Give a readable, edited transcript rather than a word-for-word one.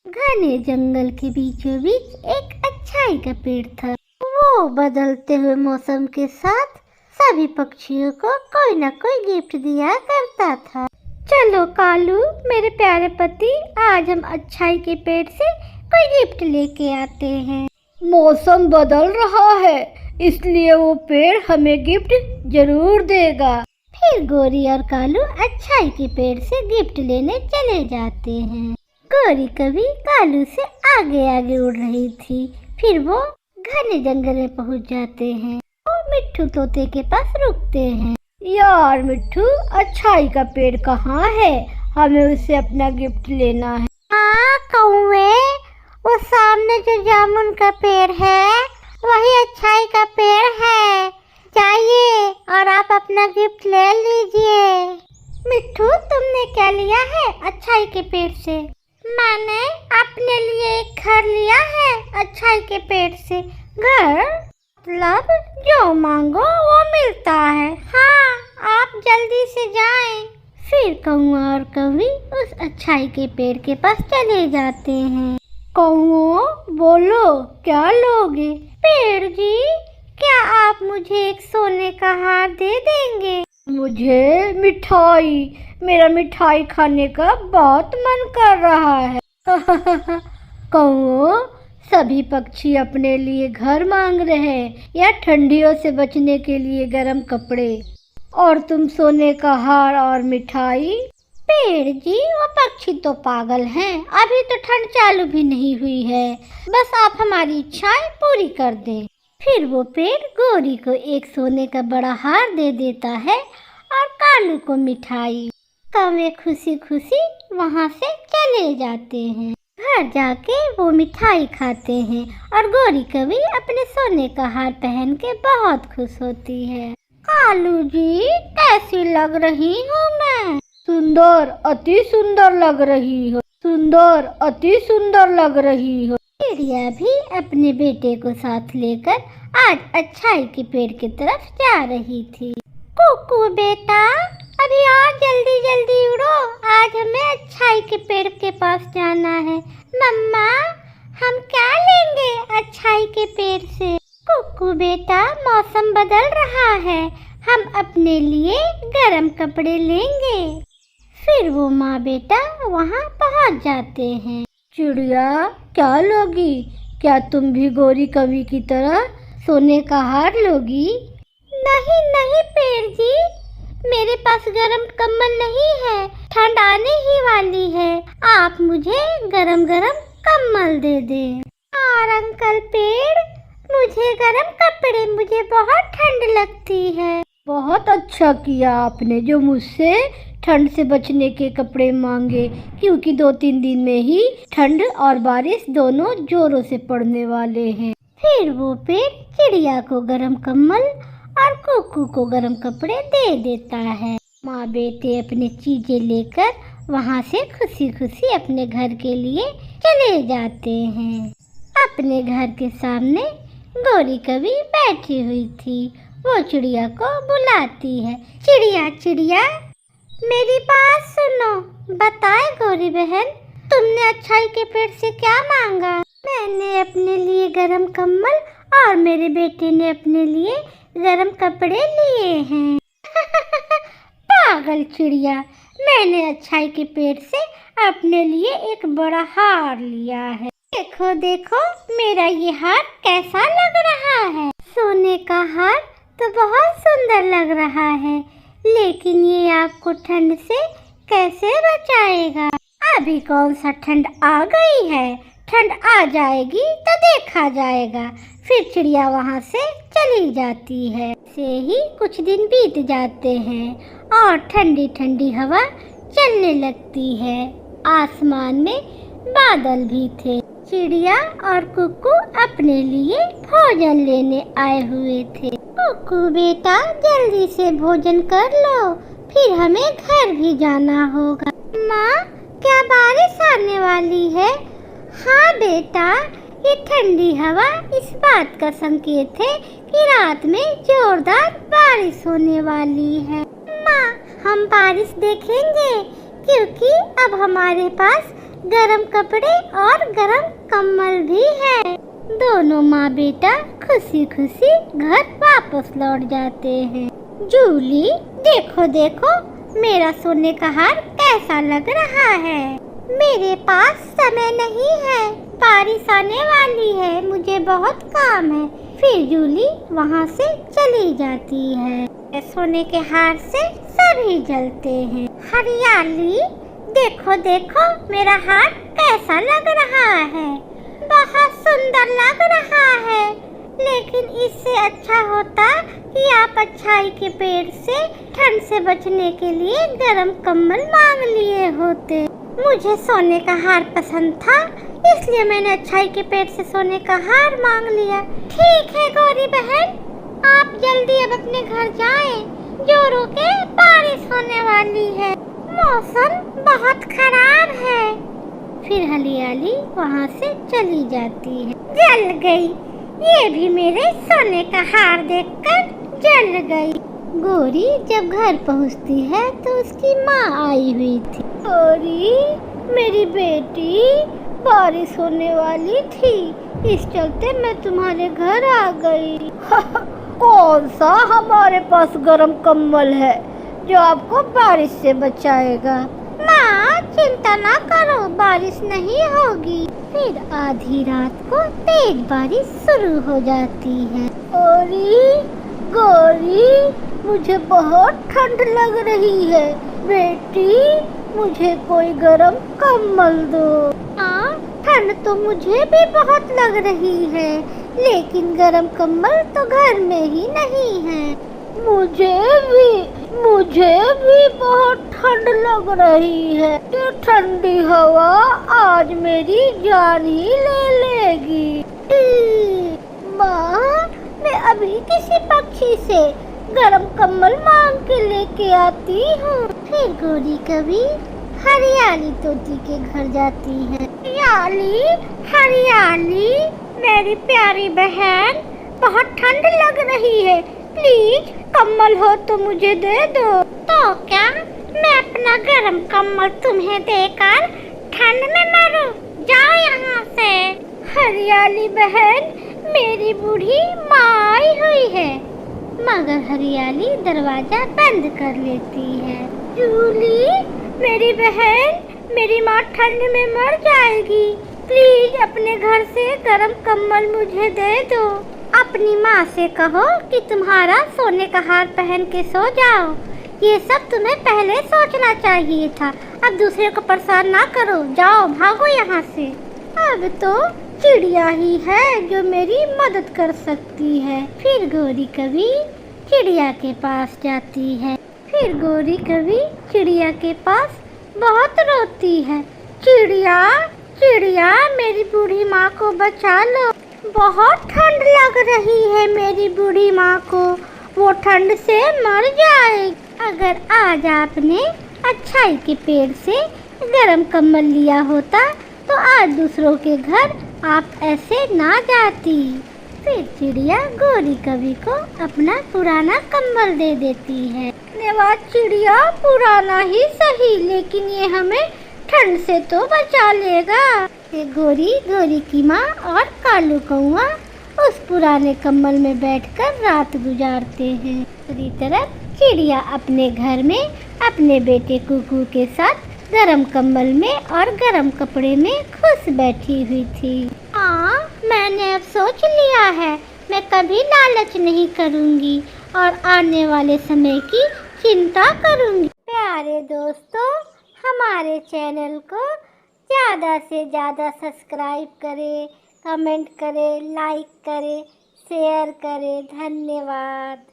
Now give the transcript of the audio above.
घने जंगल के बीचों बीच एक अच्छाई का पेड़ था। वो बदलते हुए मौसम के साथ सभी पक्षियों को कोई न कोई गिफ्ट दिया करता था। चलो कालू मेरे प्यारे पति, आज हम अच्छाई के पेड़ से कोई गिफ्ट लेके आते हैं। मौसम बदल रहा है, इसलिए वो पेड़ हमें गिफ्ट जरूर देगा। फिर गोरी और कालू अच्छाई के पेड़ से गिफ्ट लेने चले जाते हैं। गोरी कभी कालू से आगे आगे उड़ रही थी। फिर वो घने जंगल में पहुंच जाते हैं। वो मिट्ठू तोते के पास रुकते हैं। यार मिट्ठू, अच्छाई का पेड़ कहाँ है? हमें उससे अपना गिफ्ट लेना है। हाँ कौवे, वो सामने जो जामुन का पेड़ है वही अच्छाई का पेड़ है। जाइए और आप अपना गिफ्ट ले लीजिए। मिट्ठू, तुमने क्या लिया है अच्छाई के पेड़ से? मैंने अपने लिए एक घर लिया है अच्छाई के पेड़ से। घर मतलब जो मांगो वो मिलता है। हाँ, आप जल्दी से जाएं। फिर कौवा और कौवी उस अच्छाई के पेड़ के पास चले जाते हैं। कौवा, बोलो क्या लोगे? पेड़ जी, क्या आप मुझे एक सोने का हार दे देंगे? मुझे मिठाई, मेरा मिठाई खाने का बहुत मन कर रहा है। कौवा, सभी पक्षी अपने लिए घर मांग रहे हैं या ठंडियों से बचने के लिए गर्म कपड़े, और तुम सोने का हार और मिठाई। पेड़ जी, वो पक्षी तो पागल हैं। अभी तो ठंड चालू भी नहीं हुई है। बस आप हमारी इच्छाएं पूरी कर दें। फिर वो पेड़ गोरी को एक सोने का बड़ा हार दे देता है और कालू को मिठाई। तब वे खुशी खुशी वहाँ से चले जाते हैं। घर जाके वो मिठाई खाते हैं और गोरी कभी अपने सोने का हार पहन के बहुत खुश होती है। कालू जी, कैसी लग रही हूँ मैं? सुंदर, अति सुंदर लग रही हो। सुंदर, अति सुंदर लग रही हो। चिड़िया भी अपने बेटे को साथ लेकर आज अच्छाई के पेड़ की तरफ जा रही थी। कुकू बेटा, अभी और जल्दी जल्दी उड़ो, आज हमें अच्छाई के पेड़ के पास जाना है। मम्मा, हम क्या लेंगे अच्छाई के पेड़ से? कुकू बेटा, मौसम बदल रहा है, हम अपने लिए गर्म कपड़े लेंगे। फिर वो माँ बेटा वहाँ पहुँच जाते हैं। चिड़िया, क्या लोगी? क्या तुम भी गोरी कवि की तरह सोने का हार लोगी? नहीं नहीं पेड़ जी, मेरे पास गरम कम्बल नहीं है। ठंड आने ही वाली है। आप मुझे गरम गरम कम्बल दे दें। और अंकल पेड़, मुझे गरम कपड़े, मुझे बहुत ठंड लगती है। बहुत अच्छा किया आपने जो मुझसे ठंड से बचने के कपड़े मांगे, क्योंकि 2-3 दिन में ही ठंड और बारिश दोनों जोरों से पड़ने वाले हैं। फिर वो पेड़ चिड़िया को गरम कम्बल और कुकू को गरम कपड़े दे देता है। माँ बेटे अपनी चीजें लेकर वहाँ से खुशी खुशी अपने घर के लिए चले जाते हैं। अपने घर के सामने गोरी कभी बैठी हुई थी। वो चिड़िया को बुलाती है। चिड़िया चिड़िया, मेरी बात सुनो। बताए गोरी बहन, तुमने अच्छाई के पेड़ से क्या मांगा? मैंने अपने लिए गरम कम्बल और मेरे बेटे ने अपने लिए गरम कपड़े लिए हैं। पागल चिड़िया, मैंने अच्छाई के पेड़ से अपने लिए एक बड़ा हार लिया है। देखो देखो, मेरा ये हार कैसा लग रहा है? सोने का हार तो बहुत सुंदर लग रहा है, लेकिन ये आपको ठंड से कैसे बचाएगा? अभी कौन सा ठंड आ गई है, ठंड आ जाएगी तो देखा जाएगा। फिर चिड़िया वहाँ से चली जाती है। से ही कुछ दिन बीत जाते हैं और ठंडी ठंडी हवा चलने लगती है। आसमान में बादल भी थे। चिड़िया और कुकू अपने लिए भोजन लेने आए हुए थे। कुकू बेटा, जल्दी से भोजन कर लो, फिर हमें घर भी जाना होगा। माँ, क्या बारिश आने वाली है? हाँ बेटा, ये ठंडी हवा इस बात का संकेत है कि रात में जोरदार बारिश होने वाली है। माँ, हम बारिश देखेंगे, क्योंकि अब हमारे पास गरम कपड़े और गरम कम्बल भी है। दोनों माँ बेटा खुशी खुशी घर वापस लौट जाते हैं। जूली, देखो देखो मेरा सोने का हार कैसा लग रहा है। मेरे पास समय नहीं है, बारिश आने वाली है, मुझे बहुत काम है। फिर जूली वहाँ से चली जाती है। सोने के हार से सभी जलते हैं। हरियाली, देखो देखो मेरा हार कैसा लग रहा है, बहुत सुंदर लग रहा है। लेकिन इससे अच्छा होता कि आप अच्छाई के पेड़ से ठंड से बचने के लिए गरम कम्बल मांग लिए होते। मुझे सोने का हार पसंद था, इसलिए मैंने अच्छाई के पेड़ से सोने का हार मांग लिया। ठीक है गौरी बहन, आप जल्दी अब अपने घर जाएं, जोरों के बारिश होने वाली है, मौसम बहुत खराब है। फिर हरियाली वहाँ से चली जाती है। जल गई, ये भी मेरे सोने का हार देखकर जल गई। गौरी जब घर पहुँचती है तो उसकी माँ आई हुई थी। गौरी, मेरी बेटी, बारिश होने वाली थी, इस चलते मैं तुम्हारे घर आ गई। कौन सा हमारे पास गरम कम्बल है जो आपको बारिश से बचाएगा? माँ चिंता ना करो, बारिश नहीं होगी। फिर आधी रात को तेज बारिश शुरू हो जाती है। गौरी, मुझे बहुत ठंड लग रही है, बेटी मुझे कोई गरम कम्बल दो। हाँ, ठंड तो मुझे भी बहुत लग रही है, लेकिन गरम कम्बल तो घर में ही नहीं है। मुझे भी बहुत ठंड लग रही है। ये ठंडी हवा आज मेरी जान ही ले लेगी। माँ, मैं अभी किसी पक्षी से गरम कम्बल मांग के लेके आती हूँ। फिर गौरी कभी हरियाली तोती के घर जाती है। हरियाली, मेरी प्यारी बहन, बहुत ठंड लग रही है, प्लीज कम्बल हो तो मुझे दे दो। तो क्या मैं अपना गरम कम्बल तुम्हें देकर ठंड में मरूं? जाओ यहाँ से। हरियाली बहन, मेरी बूढ़ी माँ आई हुई है। मगर हरियाली दरवाजा बंद कर लेती है। जूली, मेरी बहन, मेरी माँ ठंड में मर जाएगी, प्लीज अपने घर से गरम कम्बल मुझे दे दो। अपनी माँ से कहो कि तुम्हारा सोने का हार पहन के सो जाओ। ये सब तुम्हें पहले सोचना चाहिए था। अब दूसरे को परेशान ना करो, जाओ भागो यहाँ से। अब तो चिड़िया ही है जो मेरी मदद कर सकती है। फिर गौरी कभी चिड़िया के पास जाती है। फिर गौरी कभी चिड़िया के पास बहुत रोती है। चिड़िया, चिड़िया, मेरी बूढ़ी माँ को बचा लो, बहुत ठंड लग रही है मेरी बूढ़ी माँ को, वो ठंड से मर जाएगी। अगर आज आपने अच्छाई के पेड़ से गरम कम्बल लिया होता तो आज दूसरों के घर आप ऐसे ना जाती। फिर चिड़िया गौरी कवि को अपना पुराना कम्बल दे देती है। धन्यवाद चिड़िया, पुराना ही सही, लेकिन ये हमें ठंड से तो बचा लेगा। गौरी की माँ और कालू कौआ उस पुराने कम्बल में बैठकर रात गुजारते हैं। दूसरी तरफ चिड़िया अपने घर में अपने बेटे कुकू के साथ गरम कम्बल में और गरम कपड़े में खुश बैठी हुई थी। हाँ, मैंने अब सोच लिया है, मैं कभी लालच नहीं करूँगी और आने वाले समय की चिंता करूँगी। प्यारे दोस्तों, हमारे चैनल को ज़्यादा से ज़्यादा सब्सक्राइब करें, कमेंट करें, लाइक करें, शेयर करें। धन्यवाद।